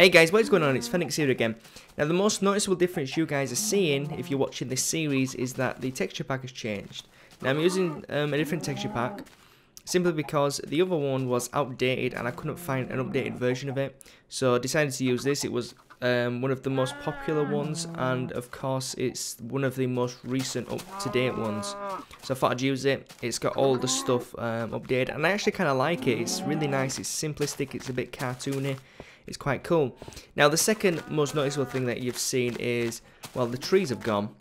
Hey guys, what is going on? It's Fenikzart here again. Now the most noticeable difference you guys are seeing if you're watching this series is that the texture pack has changed. Now I'm using a different texture pack simply because the other one was outdated and I couldn't find an updated version of it. So I decided to use this. It was one of the most popular ones, and of course it's one of the most recent up-to-date ones. So I thought I'd use it. It's got all the stuff updated and I actually kind of like it. It's really nice, it's simplistic, it's a bit cartoony. It's quite cool. Now the second most noticeable thing that you've seen is, well, the trees have gone.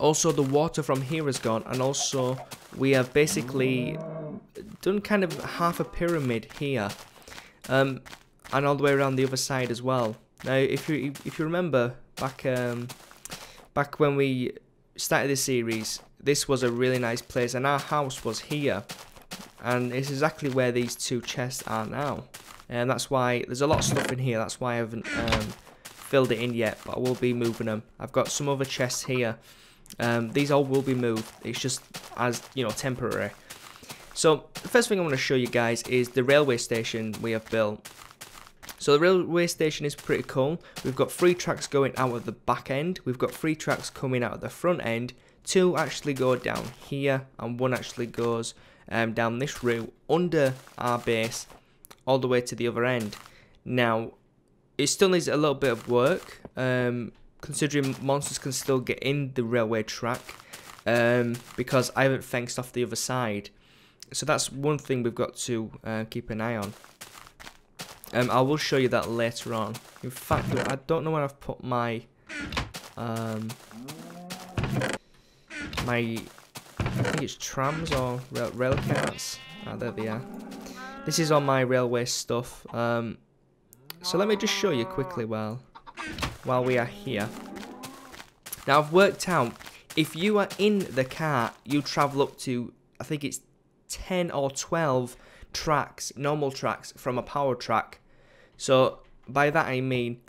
Also the water from here has gone, and also we have basically done kind of half a pyramid here, and all the way around the other side as well. Now if you remember back when we started this series, this was a really nice place and our house was here, and it's exactly where these two chests are now. And that's why there's a lot of stuff in here. That's why I haven't filled it in yet, but I will be moving them. I've got some other chests here. These all will be moved. It's just, as you know, temporary. So the first thing I want to show you guys is the railway station we have built. So the railway station is pretty cool. We've got 3 tracks going out of the back end. We've got 3 tracks coming out of the front end. 2 actually go down here, and 1 actually goes down this route under our base, all the way to the other end. Now it still needs a little bit of work, considering monsters can still get in the railway track, because I haven't fenced off the other side. So that's one thing we've got to keep an eye on. I will show you that later on. In fact, I don't know where I've put my I think it's trams or rail carts. Oh, there they are. This is all my railway stuff. So let me just show you quickly while we are here. Now I've worked out, if you are in the car, you travel up to, I think it's 10 or 12 tracks, normal tracks from a power track. So by that I mean,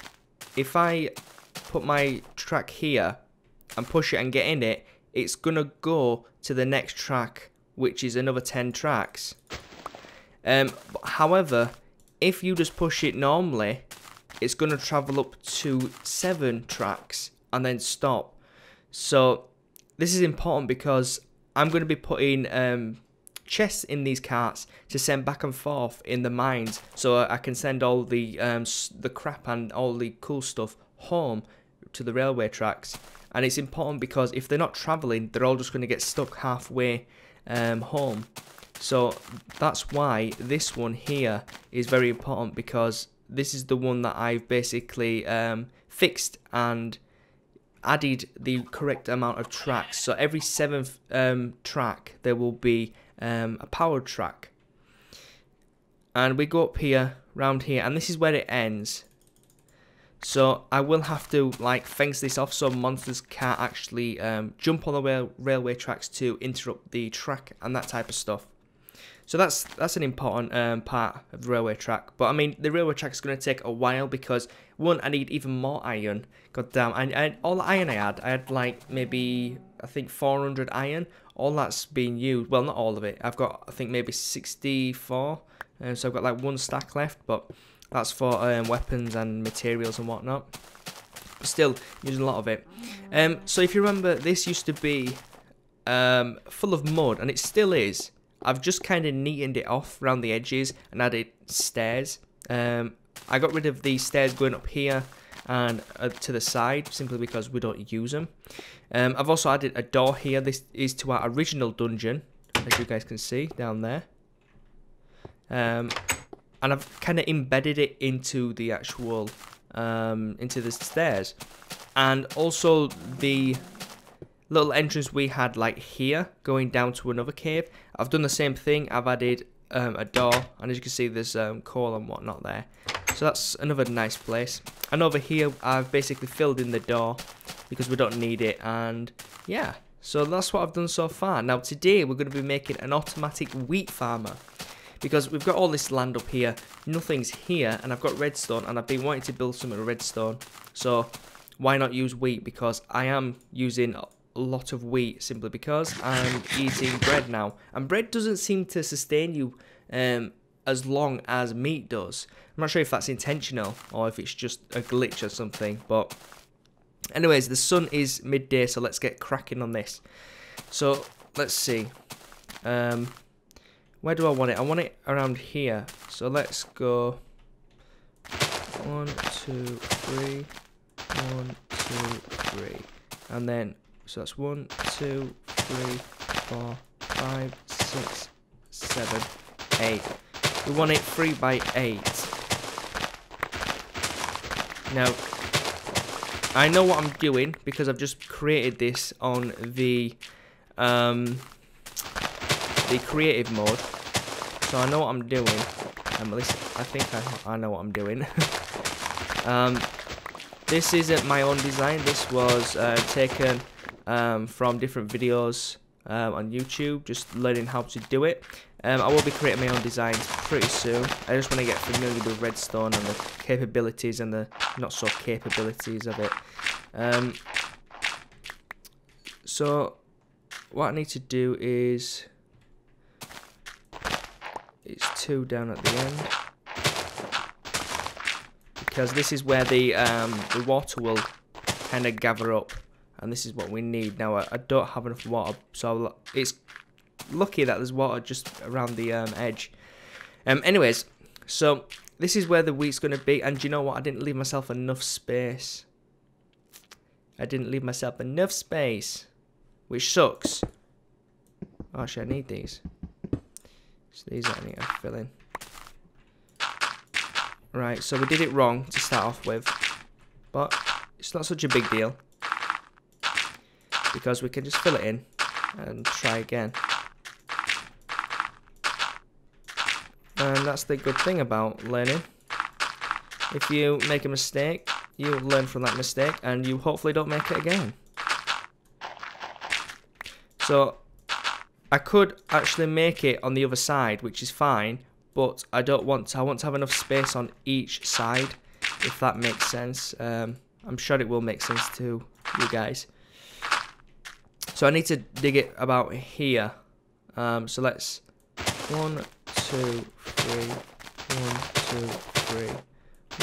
if I put my track here and push it and get in it, it's gonna go to the next track, which is another 10 tracks. However, if you just push it normally, it's going to travel up to 7 tracks and then stop. So this is important because I'm going to be putting chests in these carts to send back and forth in the mines, so I can send all the crap and all the cool stuff home to the railway tracks. And it's important because if they're not traveling, they're all just going to get stuck halfway home. So that's why this one here is very important, because this is the one that I've basically fixed and added the correct amount of tracks. So every 7th track there will be a powered track. And we go up here, round here, and this is where it ends. So I will have to like fence this off so monsters can't actually jump on the railway tracks to interrupt the track and that type of stuff. So that's an important part of the railway track. But I mean, the railway track is going to take a while because, one, I need even more iron. God damn, all the iron I had like maybe, I think 400 iron. All that's being used. Well, not all of it. I've got, I think, maybe 64. So I've got like 1 stack left, but that's for weapons and materials and whatnot. But still, using a lot of it. So if you remember, this used to be full of mud, and it still is. I've just kind of neatened it off around the edges and added stairs. I got rid of the stairs going up here and to the side, simply because we don't use them. I've also added a door here. This is to our original dungeon, as you guys can see down there. And I've kind of embedded it into the actual, into the stairs. And also the little entrance we had like here going down to another cave, I've done the same thing. I've added a door, and as you can see there's coal and whatnot there, so that's another nice place. And over here I've basically filled in the door because we don't need it. And yeah, so that's what I've done so far. Now today we're going to be making an automatic wheat farmer, because we've got all this land up here, nothing's here, and I've got redstone, and I've been wanting to build some of the redstone, so why not use wheat? Because I am using a lot of wheat simply because I'm eating bread now, and bread doesn't seem to sustain you as long as meat does. I'm not sure if that's intentional or if it's just a glitch or something, but anyways, the sun is midday, so let's get cracking on this. So let's see, where do I want it? I want it around here, so let's go 1, 2, 3, 1, 2, 3, and then so that's 1, 2, 3, 4, 5, 6, 7, 8. We want it 3 by 8. Now, I know what I'm doing because I've just created this on the creative mode, so I know what I'm doing. At least I think I know what I'm doing. This isn't my own design. This was taken from different videos on YouTube, just learning how to do it. I will be creating my own designs pretty soon. I just want to get familiar with redstone and the capabilities and the not so capabilities of it. So what I need to do is it's 2 down at the end, because this is where the water will kind of gather up, and this is what we need. Now I don't have enough water, so it's lucky that there's water just around the edge. Anyways, so this is where the wheat's going to be, and you know what? I didn't leave myself enough space. Which sucks. Oh, actually, I need these. So these I need to fill in. Right, so we did it wrong to start off with, but it's not such a big deal because we can just fill it in and try again. And that's the good thing about learning. If you make a mistake, you learn from that mistake and you hopefully don't make it again. So I could actually make it on the other side, which is fine, but I don't want to. I want to have enough space on each side, if that makes sense. I'm sure it will make sense to you guys. So I need to dig it about here. So let's 1, 2, 3, 1, 2, 3,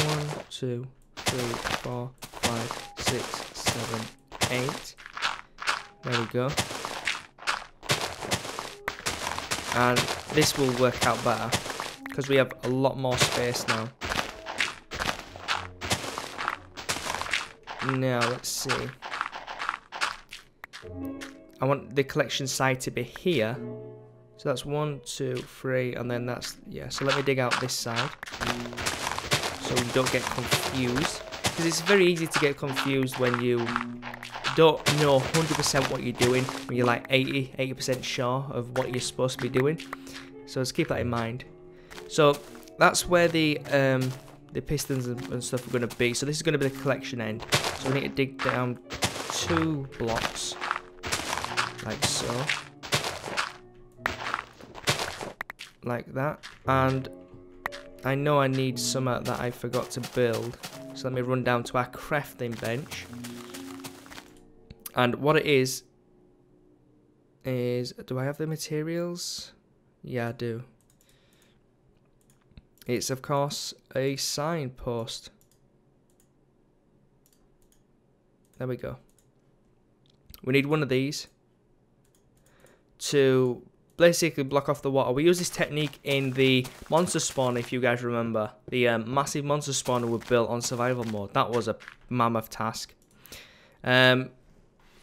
1, 2, 3, 4, 5, 6, 7, 8. There we go. And this will work out better because we have a lot more space now. Now let's see. I want the collection side to be here. So that's 1, 2, 3, and then that's, yeah. So let me dig out this side so we don't get confused, because it's very easy to get confused when you don't know 100% what you're doing, when you're like 80% sure of what you're supposed to be doing. So let's keep that in mind. So that's where the pistons and stuff are going to be. So this is going to be the collection end. So we need to dig down 2 blocks like so, like that. And I know I need some that I forgot to build, so let me run down to our crafting bench. And what it is do I have the materials? Yeah, I do. It's of course a signpost. There we go. We need one of these to basically block off the water. We use this technique in the monster spawner, if you guys remember. The massive monster spawner we built on survival mode. That was a mammoth task.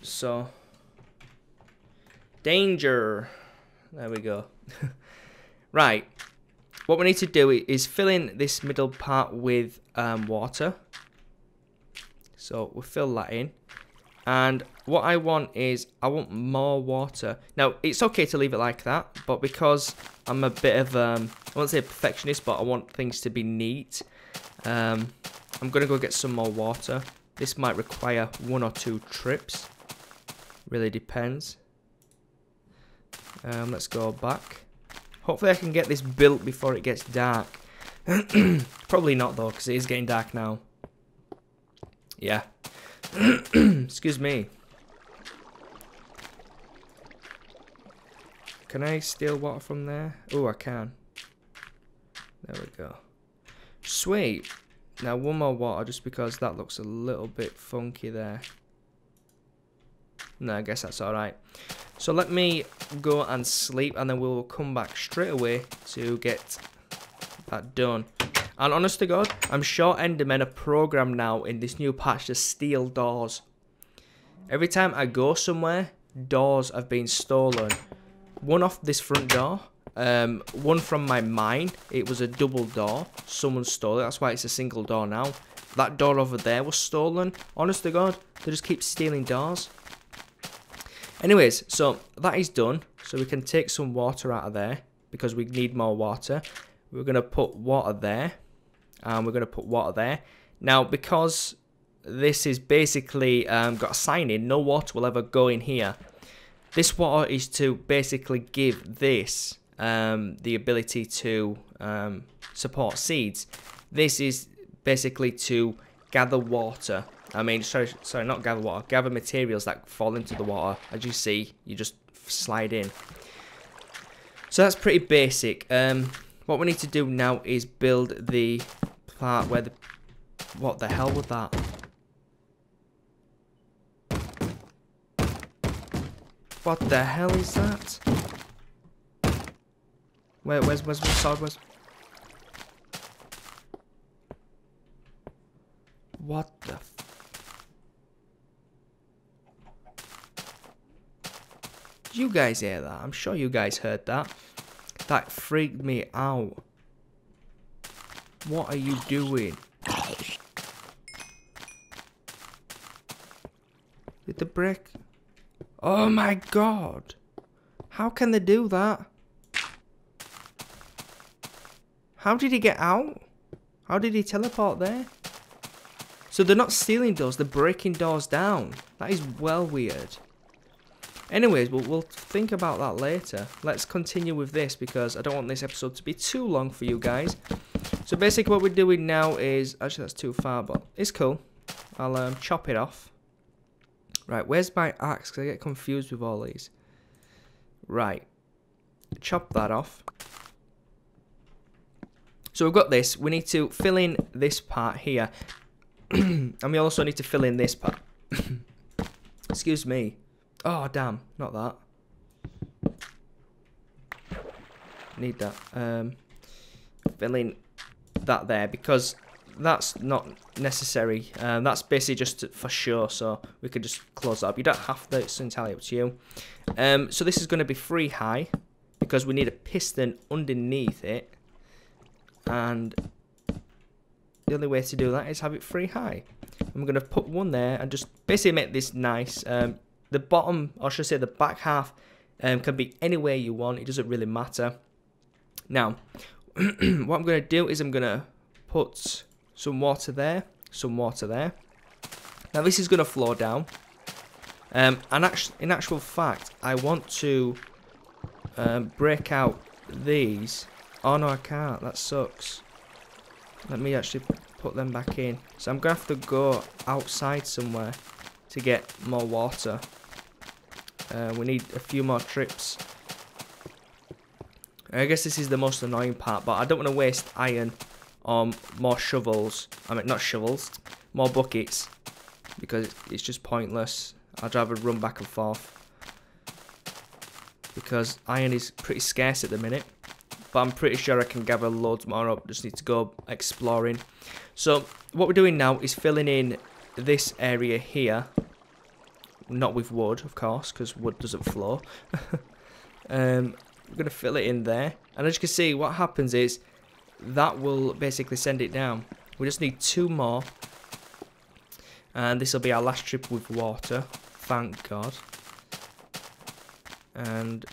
So, danger. There we go. Right. What we need to do is fill in this middle part with water. So we'll fill that in. And what I want is, I want more water. Now, it's okay to leave it like that, but because I'm a bit of, I won't say a perfectionist, but I want things to be neat, I'm going to go get some more water. This might require 1 or 2 trips. Really depends. Let's go back. Hopefully I can get this built before it gets dark. Probably not though, because it is getting dark now. Yeah. Excuse me. Can I steal water from there? Oh, I can. There we go. Sweet. Now one more water, just because that looks a little bit funky there. No, I guess that's alright. So let me go and sleep, and then we'll come back straight away to get that done. And honest to God, I'm sure Endermen are programmed now in this new patch to steal doors. Every time I go somewhere, doors have been stolen. One off this front door, one from my mine. It was a double door. Someone stole it. That's why it's a single door now. That door over there was stolen. Honest to God, they just keep stealing doors. Anyways, so that is done. So we can take some water out of there because we need more water. We're going to put water there. And we're going to put water there. Now, because this is basically got a sign in, no water will ever go in here. This water is to basically give this the ability to support seeds. This is basically to gather water. I mean, sorry, not gather water. Gather materials that fall into the water. As you see, you just slide in. So that's pretty basic. What we need to do now is build the part where the... What the hell was that? What the hell is that? Where's my sword? What the... Did you guys hear that? I'm sure you guys heard that. That freaked me out. What are you doing? Did the brick... Oh my god. How can they do that? How did he get out? How did he teleport there? So they're not stealing doors, they're breaking doors down. That is well weird. Anyways, we'll think about that later. Let's continue with this because I don't want this episode to be too long for you guys. So basically what we're doing now is... Actually, that's too far, but it's cool. I'll chop it off. Right, where's my axe? Because I get confused with all these. Right. Chop that off. So we've got this. We need to fill in this part here. And we also need to fill in this part. Excuse me. Oh, damn. Not that. Need that. Fill in that there because that's not necessary. That's basically just for sure, so we could just close that up. You don't have to, it's entirely up to you. So this is going to be 3 high because we need a piston underneath it. And the only way to do that is have it 3 high. I'm going to put one there and just basically make this nice. The bottom, or should I say the back half, can be anywhere you want. It doesn't really matter. Now, what I'm going to do is I'm going to put some water there, some water there. Now this is going to flow down. And in actual fact, I want to break out these. Oh no, I can't. That sucks. Let me actually put them back in. So I'm going to have to go outside somewhere to get more water. We need a few more trips. I guess this is the most annoying part, but I don't want to waste iron on more shovels. I mean, not shovels, more buckets, because it's just pointless. I'd rather run back and forth because iron is pretty scarce at the minute. But I'm pretty sure I can gather loads more up. Just need to go exploring. So what we're doing now is filling in this area here. Not with wood, of course, because wood doesn't flow. We're going to fill it in there. And as you can see, what happens is that will basically send it down. We just need 2 more. And this will be our last trip with water. Thank God. And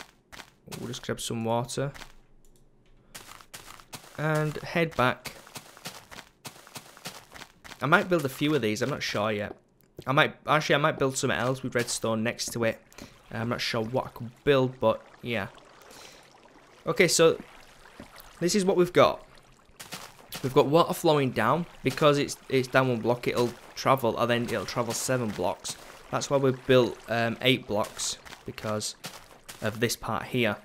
we'll just grab some water. And head back. I might build a few of these, I'm not sure yet. I might build something else with redstone next to it. I'm not sure what I could build, but yeah. Okay, so this is what we've got. We've got water flowing down. Because it's down 1 block, it'll travel, and then it'll travel 7 blocks. That's why we've built 8 blocks, because of this part here.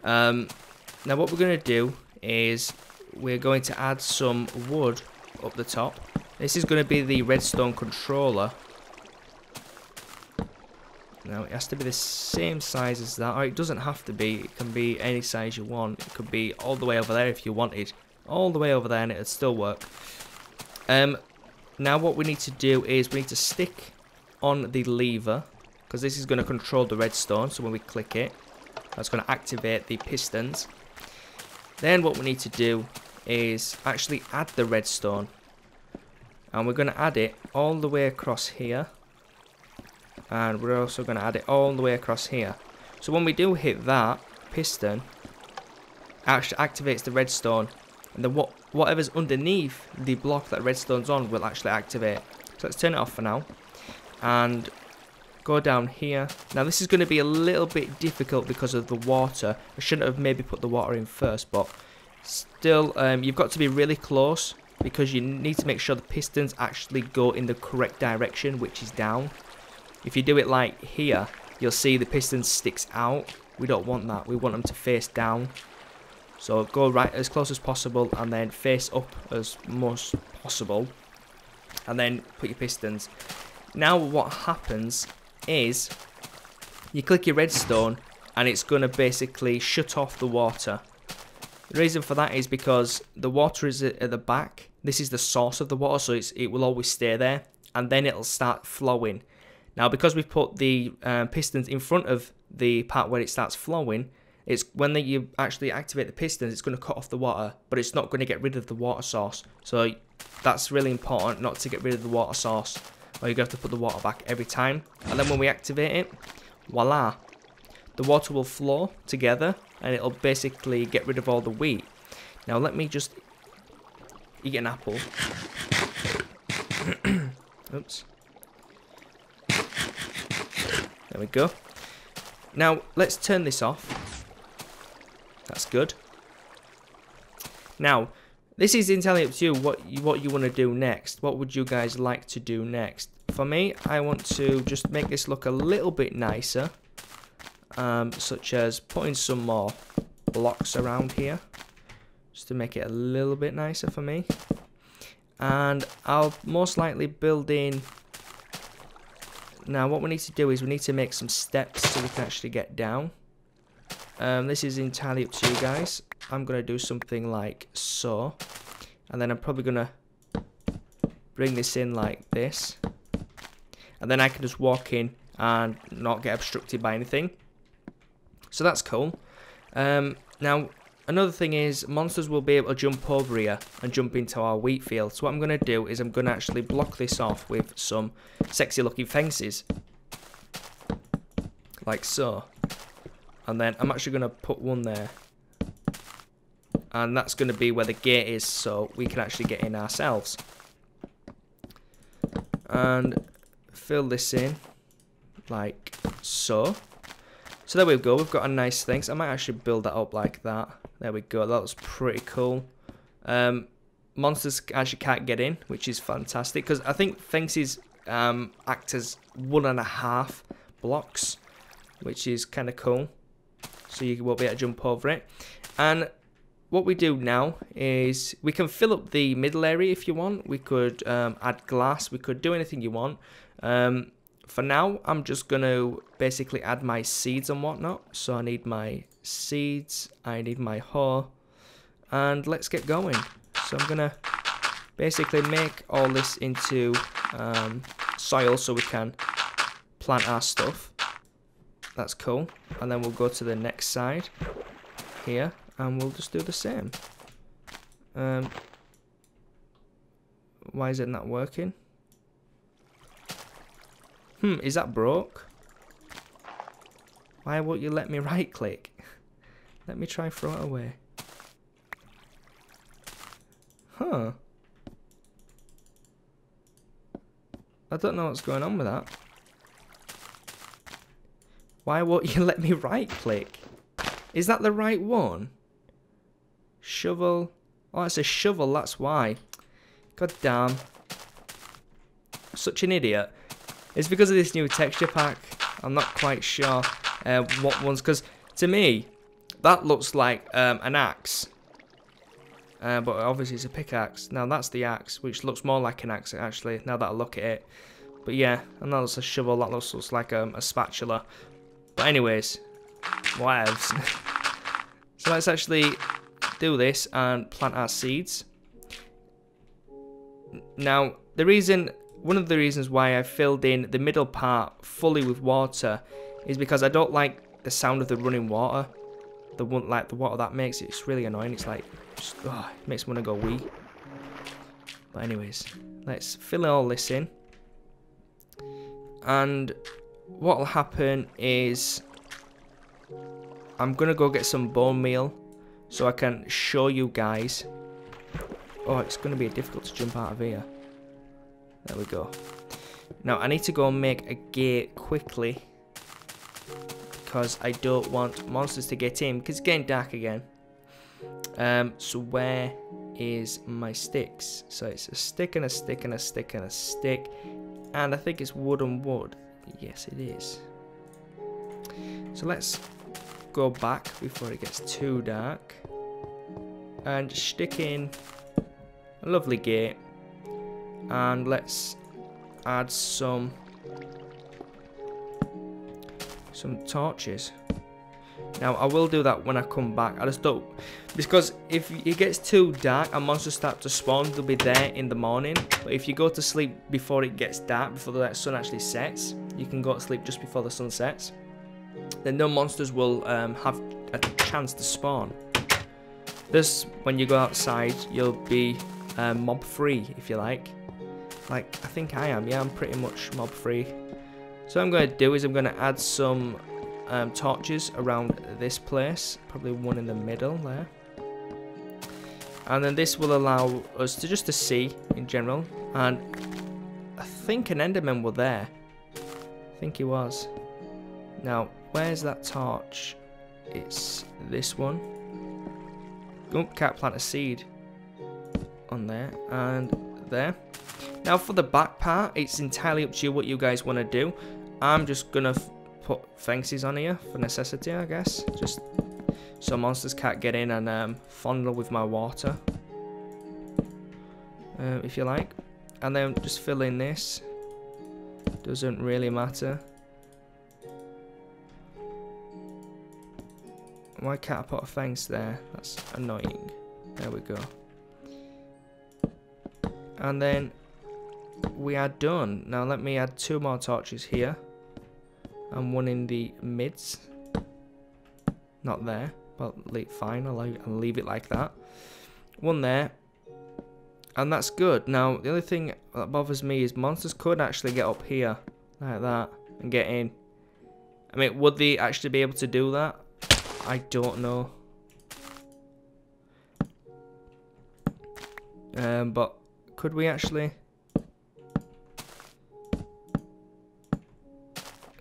Now what we're going to do is we're going to add some wood up the top. This is going to be the redstone controller. Now it has to be the same size as that, or it doesn't have to be. It can be any size you want. It could be all the way over there if you wanted. All the way over there and it'll still work. Now what we need to do is we need to stick on the lever, because this is going to control the redstone. So when we click it, that's going to activate the pistons. Then what we need to do is actually add the redstone. And we're going to add it all the way across here. And we're also going to add it all the way across here. So when we do hit that piston, it actually activates the redstone. And then whatever's underneath the block that redstone's on will actually activate. So let's turn it off for now. And go down here. Now this is going to be a little bit difficult because of the water. I shouldn't have maybe put the water in first, but still you've got to be really close, because you need to make sure the pistons actually go in the correct direction, which is down. If you do it like here, you'll see the piston sticks out. We don't want that. We want them to face down. So go right as close as possible and then face up as much possible. And then put your pistons. Now what happens is you click your redstone and it's going to basically shut off the water. The reason for that is because the water is at the back. This is the source of the water, so it will always stay there. And then it'll start flowing. Now, because we've put the pistons in front of the part where it starts flowing, it's when you actually activate the pistons, it's going to cut off the water, but it's not going to get rid of the water source. So that's really important, not to get rid of the water source, or you're going to have to put the water back every time. And then when we activate it, voila, the water will flow together, and it'll basically get rid of all the wheat. Now let me just eat an apple. Oops. There we go. Now let's turn this off. That's good. Now this is entirely up to you what you want to do next. What would you guys like to do next? For me, I want to just make this look a little bit nicer, such as putting some more blocks around here, just to make it a little bit nicer for me. And I'll most likely build in. Now what we need to do is we need to make some steps so we can actually get down. This is entirely up to you guys. I'm going to do something like so. And then I'm probably going to bring this in like this. And then I can just walk in and not get obstructed by anything. So that's cool. Now another thing is monsters will be able to jump over here and jump into our wheat field. So what I'm going to do is I'm going to actually block this off with some sexy looking fences. Like so. And then I'm actually going to put one there. And that's going to be where the gate is, so we can actually get in ourselves. And fill this in like so. So there we go, we've got a nice thing. So I might actually build that up like that. There we go, that was pretty cool. Monsters actually can't get in, which is fantastic, because I think fences act as 1.5 blocks, which is kind of cool. So you won't be able to jump over it. And what we do now is we can fill up the middle area if you want. We could add glass. We could do anything you want. For now, I'm just going to basically add my seeds and whatnot. So I need my seeds. I need my hoe. And let's get going. So I'm going to basically make all this into soil so we can plant our stuff. That's cool. And then we'll go to the next side here. And we'll just do the same. Why is it not working? Is that broke? Why won't you let me right click? Let me try throw it away. Huh. I don't know what's going on with that. Why won't you let me right click? Is that the right one? Shovel. Oh, it's a shovel, that's why. God damn. Such an idiot. It's because of this new texture pack. I'm not quite sure what ones, because to me, that looks like an axe. but obviously it's a pickaxe. Now that's the axe, which looks more like an axe actually, now that I look at it. But yeah, and that looks a shovel, that looks like a spatula. But anyways, whatevs. So let's actually do this and plant our seeds. Now, one of the reasons why I filled in the middle part fully with water is because I don't like the sound of the running water. The water that makes, it's really annoying. It's like, just, it makes me want to go wee. But anyways, let's fill all this in. And what'll happen is I'm gonna go get some bone meal so I can show you guys. Oh, it's gonna be difficult to jump out of here. There we go. Now I need to go and make a gate quickly because I don't want monsters to get in because it's getting dark again. So where is my sticks? So it's a stick and a stick and a stick and a stick, and I think it's wood and wood. Yes, it is. So let's go back before it gets too dark and stick in a lovely gate, and let's add some torches. Now I will do that when I come back. I just don't, because if it gets too dark and monsters start to spawn, they'll be there in the morning. But if you go to sleep before it gets dark, before the sun actually sets, you can go to sleep just before the sun sets, then no monsters will have a chance to spawn. This, when you go outside, you'll be mob free, if you like. I think I am. Yeah, I'm pretty much mob free. So what I'm going to do is I'm going to add some torches around this place, probably one in the middle there, and then this will allow us to just to see in general. And I think an enderman was there. I think he was. Now where's that torch? It's this one. Oh, can't plant a seed on there and there. Now for the back part, it's entirely up to you what you guys want to do. I'm just gonna put fences on here for necessity, I guess, just so monsters can't get in and fondle with my water, if you like. And then just fill in this. Doesn't really matter. Why can't I put a fence there? That's annoying. There we go. And then we are done. Now let me add 2 more torches here. And one in the mids. Not there. But fine, I'll leave it like that. One there. And that's good. Now, the only thing that bothers me is monsters could actually get up here. Like that. And get in. I mean, would they actually be able to do that? I don't know. But could we actually?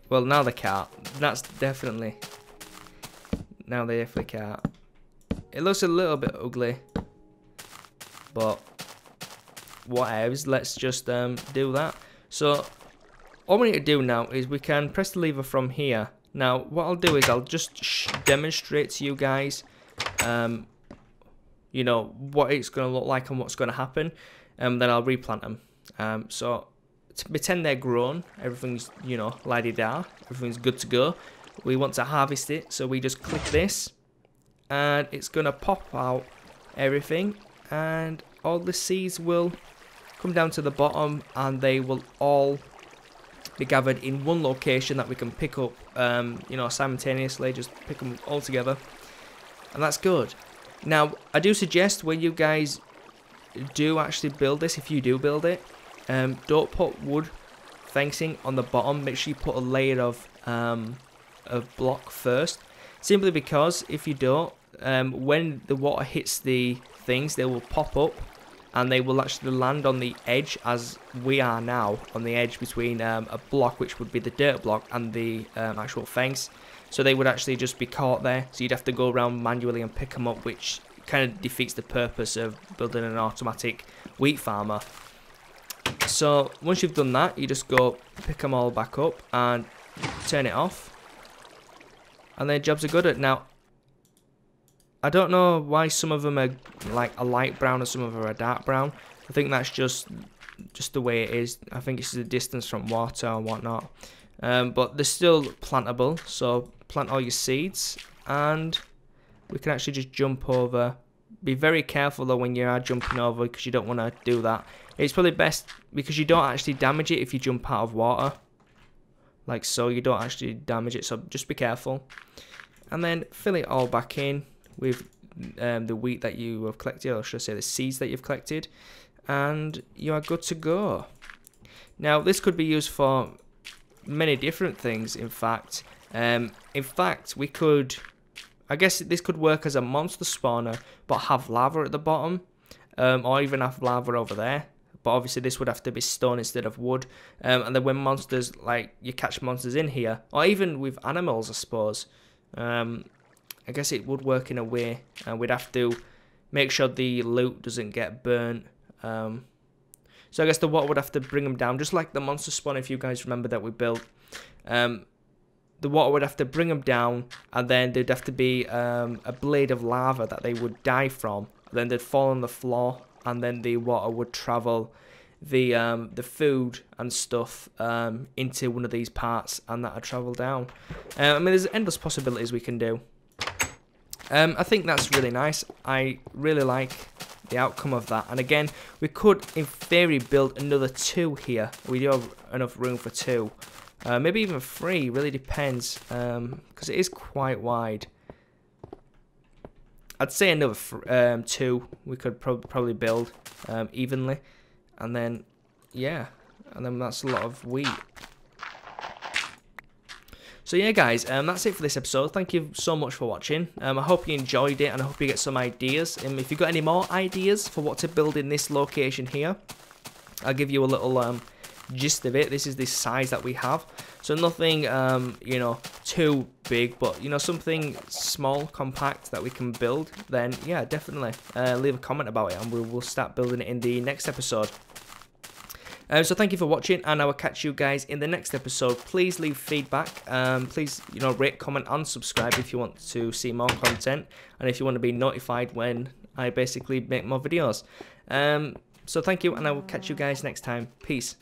Well, now they can't. That's definitely. Now they definitely can't. It looks a little bit ugly, but whatevs. Let's just do that. So all we need to do now is we can press the lever from here. Now what I'll do is I'll just demonstrate to you guys, you know, what it's going to look like and what's going to happen, and then I'll replant them. So to pretend they're grown, everything's, you know, la-di-da, everything's good to go. We want to harvest it, so we just click this, and it's going to pop out everything, and all the seeds will come down to the bottom, and they will all be gathered in one location that we can pick up, you know, simultaneously, just pick them all together, and that's good. Now, I do suggest when you guys do actually build this, if you do build it, don't put wood fencing on the bottom. Make sure you put a layer of block first, simply because if you don't, when the water hits the things, they will pop up and they will actually land on the edge, as we are now on the edge between a block, which would be the dirt block, and the actual fence. So they would actually just be caught there, so you'd have to go around manually and pick them up, which kind of defeats the purpose of building an automatic wheat farmer. So once you've done that, you just go pick them all back up and turn it off, and their jobs are good. Now I don't know why some of them are like a light brown and some of them are a dark brown. I think that's just the way it is. I think it's the distance from water and whatnot. But they're still plantable, so plant all your seeds, and we can actually just jump over. Be very careful though when you are jumping over, because you don't want to do that. It's probably best because you don't actually damage it if you jump out of water. Like so, you don't actually damage it, so just be careful. And then fill it all back in with the wheat that you have collected, or should I say the seeds that you've collected, and you are good to go. Now this could be used for many different things. In fact, we could, I guess this could work as a monster spawner, but have lava at the bottom, or even have lava over there. But obviously this would have to be stone instead of wood. And then when monsters, like you catch monsters in here, or even with animals, I suppose, I guess it would work in a way. And we'd have to make sure the loot doesn't get burnt. So I guess the water would have to bring them down, just like the monster spawn, if you guys remember, that we built. The water would have to bring them down, and then there'd have to be a blade of lava that they would die from. Then they'd fall on the floor, and then the water would travel the food and stuff into one of these parts, and that would travel down. I mean, there's endless possibilities we can do. I think that's really nice. I really like the outcome of that. And again, we could, in theory, build another 2 here. We do have enough room for 2. Maybe even 3, really depends, because it is quite wide. I'd say another 2 we could probably build evenly, and then yeah, and then that's a lot of wheat. So yeah guys, that's it for this episode. Thank you so much for watching. I hope you enjoyed it, and I hope you get some ideas. If you've got any more ideas for what to build in this location here, I'll give you a little gist of it. This is the size that we have, so nothing you know, too big, but you know, something small, compact that we can build. Then yeah, definitely leave a comment about it, and we'll start building it in the next episode. So thank you for watching, and I will catch you guys in the next episode. Please leave feedback. Please, you know, rate, comment, and subscribe if you want to see more content, and if you want to be notified when I basically make more videos. So thank you, and I will catch you guys next time. Peace.